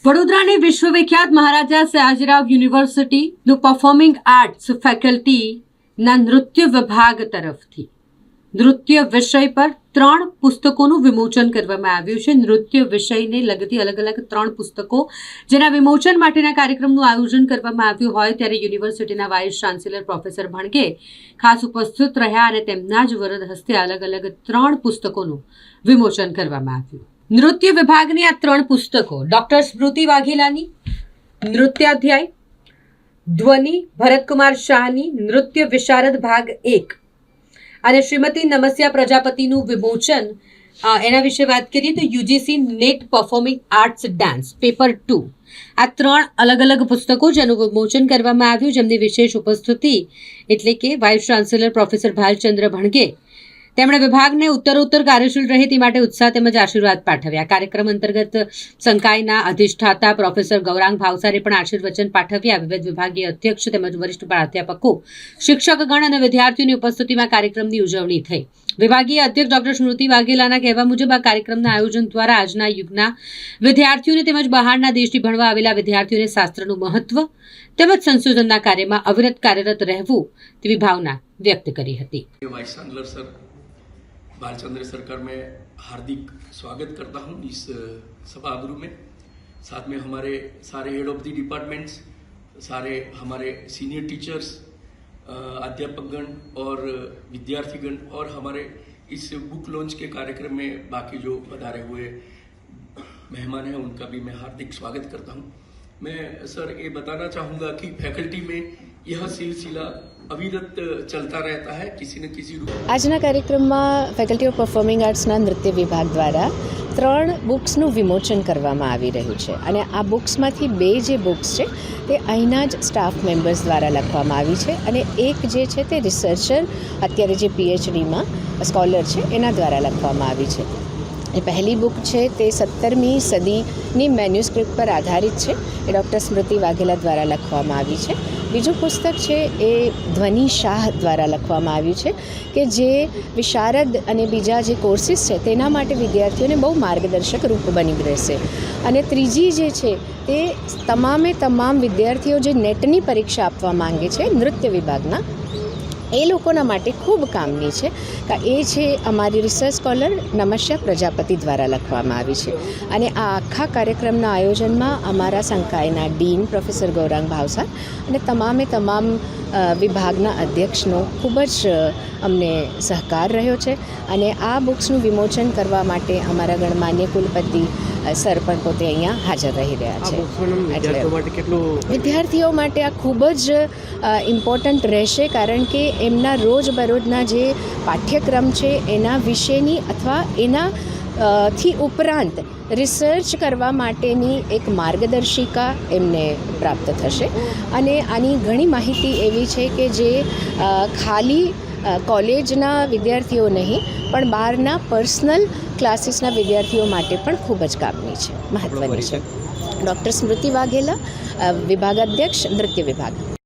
વડોદરાની વિશ્વવિખ્યાત Maharaja Sayajirao યુનિવર્સિટીનું performing arts ફેકલ્ટીના નૃત્ય વિભાગ તરફથી નૃત્ય વિષય પર 3 પુસ્તકોનું વિમોચન કરવામાં આવ્યું છે. નૃત્ય વિષયને લગતી અલગ અલગ 3 પુસ્તકો જેના વિમોચન માટેના કાર્યક્રમનું આયોજન કરવામાં આવ્યું હોય ત્યારે યુનિવર્સિટીના વાઇસ ચાન્સેલર પ્રોફેસર ભણગે ખાસ ઉપસ્થિત રહ્યા અને તેમના જ વરદ હસ્તે અલગ અલગ 3 પુસ્તકોનું વિમોચન કરવામાં આવ્યું. નૃત્ય વિભાગની આ 3 પુસ્તકો ડૉક્ટર સ્મૃતિ વાઘેલાની નૃત્યાધ્યાય, ધ્વનિ ભરતકુમાર શાહની નૃત્ય વિશારદ ભાગ 1 અને શ્રીમતી નમસ્યા પ્રજાપતિનું વિમોચન એના વિશે વાત કરીએ તો UGC net performing arts dance paper 2 આ 3 અલગ અલગ પુસ્તકો જેનું વિમોચન કરવામાં આવ્યું, જેમની વિશેષ ઉપસ્થિતિ એટલે કે vice chancellor professor Bhalchandra Bhanage તેમણે વિભાગને ઉત્તરોત્તર કાર્યશીલ રહે તે માટે ઉત્સાહ તેમજ આશીર્વાદ પાઠવ્યા. કાર્યક્રમ અંતર્ગત સંકાયના અધિષ્ઠાતા પ્રોફેસર ગૌરાંગ ભાવસારે પણ આશીર્વચન પાઠવ્યા. વિવિધ વિભાગીય અધ્યક્ષ તેમજ વરિષ્ઠ પ્રાધ્યાપકો, શિક્ષકગણ અને વિદ્યાર્થીઓની ઉપસ્થિતિમાં કાર્યક્રમની ઉજવણી થઈ. વિભાગીય અધ્યક્ષ ડૉક્ટર સ્મૃતિ વાઘેલાના કહેવા મુજબ આ કાર્યક્રમના આયોજન દ્વારા આજના યુગના વિદ્યાર્થીઓને તેમજ બહારના દેશથી ભણવા આવેલા વિદ્યાર્થીઓને શાસ્ત્રનું મહત્વ તેમજ સંશોધનના કાર્યમાં અવિરત કાર્યરત રહેવું તેવી ભાવના વ્યક્ત કરી હતી. भालचंद्र सरकार में हार्दिक स्वागत करता हूं इस सभागृह में. साथ में हमारे सारे हेड ऑफ द डिपार्टमेंट्स, सारे हमारे सीनियर टीचर्स, अध्यापकगण और विद्यार्थीगण और हमारे इस बुक लॉन्च के कार्यक्रम में बाकी जो पधारे हुए मेहमान हैं उनका भी मैं हार्दिक स्वागत करता हूं. मैं सर ये बताना चाहूँगा कि फैकल्टी में यह सिलसिला अविरत चलता रहता है किसी न किसी रूप. આજના કાર્યક્રમમાં ફેકલ્ટી ઓફ પરફોર્મિંગ આર્ટ્સના નૃત્ય વિભાગ દ્વારા 3 બુક્સનું વિમોચન કરવામાં આવી રહ્યું છે અને આ બુક્સમાંથી 2 જે બુક્સ છે તે અહીંના જ સ્ટાફ મેમ્બર્સ દ્વારા લખવામાં આવી છે અને એક જે છે તે રિસર્ચર અત્યારે જે પીએચડીમાં સ્કોલર છે એના દ્વારા લખવામાં આવી છે. એ પહેલી બુક છે તે 17મી સદીની મેન્યુસ્ક્રિપ્ટ પર આધારિત છે. એ ડૉક્ટર સ્મૃતિ વાઘેલા દ્વારા લખવામાં આવી છે. બીજું પુસ્તક છે એ ધ્વનિ શાહ દ્વારા લખવામાં આવ્યું છે કે જે વિશારદ અને બીજા જે કોર્સિસ છે તેના માટે વિદ્યાર્થીઓને બહુ માર્ગદર્શક રૂપ બની રહેશે. અને ત્રીજી જે છે તે તમામ વિદ્યાર્થીઓ જે નેટની પરીક્ષા આપવા માંગે છે નૃત્ય વિભાગના એ લોકોના માટે ખૂબ કામની છે કે એ છે અમારી રિસર્ચ સ્કોલર નમસ્યા પ્રજાપતિ દ્વારા લખવામાં આવી છે. અને આ આખા કાર્યક્રમના આયોજનમાં અમારા સંકાયના ડીન પ્રોફેસર ગૌરાંગ ભાવસાર અને તમામ વિભાગના અધ્યક્ષનો ખૂબ જ અમને સહકાર રહ્યો છે. અને આ બુક્સનું વિમોચન કરવા માટે અમારા ગણમાન્ય કુલપતિ સર પણ પોતે અહીંયા હાજર રહી રહ્યા છે. વિદ્યાર્થીઓ માટે આ ખૂબ જ ઇમ્પોર્ટન્ટ રહેશે કારણ કે એમના રોજબરોજના જે પાઠ્યક્રમ છે એના વિશેની અથવા એના થી ઉપરાંત રિસર્ચ કરવા માટેની એક માર્ગદર્શિકા એમને પ્રાપ્ત થશે. અને આની ઘણી માહિતી એવી છે કે જે ખાલી કોલેજના વિદ્યાર્થીઓ નહીં પણ બહારના પર્સનલ ક્લાસીસના વિદ્યાર્થીઓ માટે પણ ખૂબ જ કામની છે, મહત્ત્વની છે. ડૉક્ટર સ્મૃતિ વાઘેલા, વિભાગાધ્યક્ષ નૃત્ય વિભાગ.